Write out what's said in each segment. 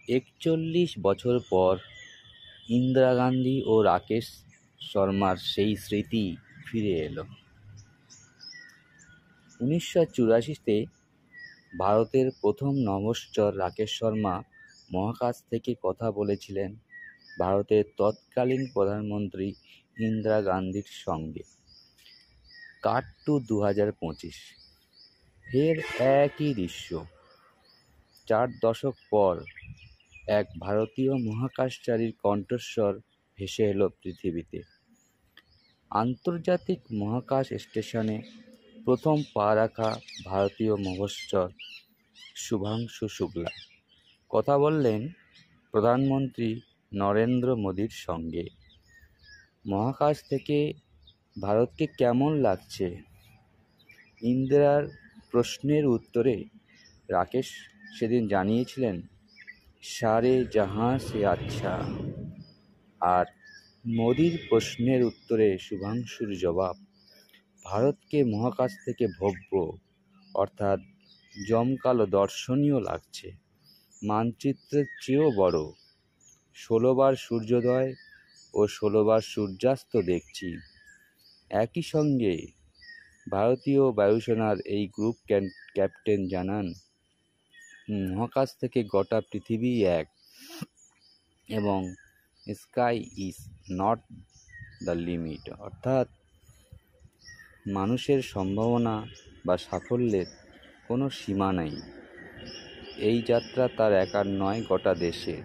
৪১ বছর পর ইন্দিরা গান্ধী ও রাকেশ শর্মার সেই স্মৃতি ফিরে এলো। ১৯৮৪-তে ভারতের প্রথম নভশ্চর রাকেশ শর্মা মহাকাশ থেকে কথা বলেছিলেন ভারতের তৎকালীন প্রধানমন্ত্রী ইন্দিরা গান্ধীর সঙ্গে। কাট টু ২০২৫, ফের একই দৃশ্য। ৪ দশক পর এক ভারতীয় মহাকাশচারীর কণ্ঠস্বর ভেসে এলো পৃথিবীতে। আন্তর্জাতিক মহাকাশ স্টেশনে প্রথম পা রাখা ভারতীয় নভশ্চর শুভাংশু শুক্লা কথা বললেন প্রধানমন্ত্রী নরেন্দ্র মোদীর সঙ্গে। মহাকাশ থেকে ভারতকে কেমন লাগছে? ইন্দিরার প্রশ্নের উত্তরে রাকেশ সেদিন জানিয়েছিলেন, সারে জাহাঁ সে আচ্ছা। আর মোদীর প্রশ্নের উত্তরে শুভাংশুর জবাব, ভারতকে মহাকাশ থেকে ভব্য অর্থাৎ জমকালো দর্শনীয় লাগছে, মানচিত্রের চেয়েও বড়। ১৬ বার সূর্যোদয় ও ১৬ বার সূর্যাস্ত দেখছি। একই সঙ্গে ভারতীয় বায়ুসেনার এই গ্রুপ ক্যাপ্টেন জানান, মহাকাশ থেকে গোটা পৃথিবী এক এবং sky is not the limit, অর্থাৎ মানুষের সম্ভাবনা বা সাফল্যের কোনো সীমা নেই। এই যাত্রা তার একার নয়, গোটা দেশের।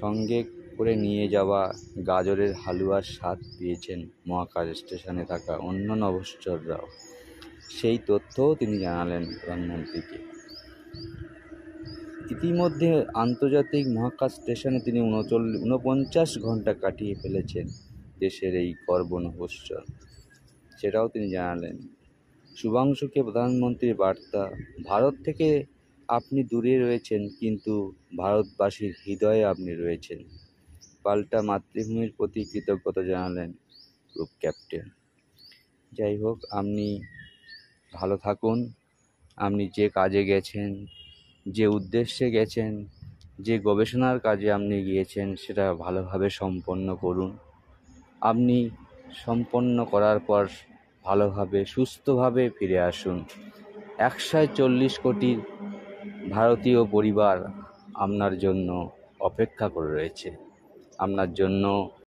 সঙ্গে করে নিয়ে যাওয়া গাজরের হালুয়ার স্বাদ পেয়েছেন মহাকাশ স্টেশনে থাকা অন্য নভশ্চররাও। সেই তথ্যও তিনি জানালেন প্রধানমন্ত্রীকে। ইতিমধ্যে আন্তর্জাতিক মহাকাশ স্টেশনে তিনি ৪৯ ঘন্টা কাটিয়ে ফেলেছেন দেশের এই গর্ব নভশ্চর, সেটাও তিনি জানালেন। শুভাংশুকে প্রধানমন্ত্রীর বার্তা, ভারত থেকে আপনি দূরে রয়েছেন কিন্তু ভারতবাসীর হৃদয়ে আপনি রয়েছেন। পাল্টা মাতৃভূমির প্রতি কৃতজ্ঞতা জানালেন গ্রুপ ক্যাপ্টেন। যাই হোক, আপনি ভালো থাকুন। আপনি যে কাজে গেছেন, যে উদ্দেশ্যে গেছেন, যে গবেষণার কাজে আপনি গিয়েছেন, সেটা ভালোভাবে সম্পন্ন করুন। আপনি সম্পন্ন করার পর ভালোভাবে সুস্থভাবে ফিরে আসুন। ১৪০ কোটি ভারতীয় পরিবার আপনার জন্য অপেক্ষা করে রয়েছে। আপনার জন্য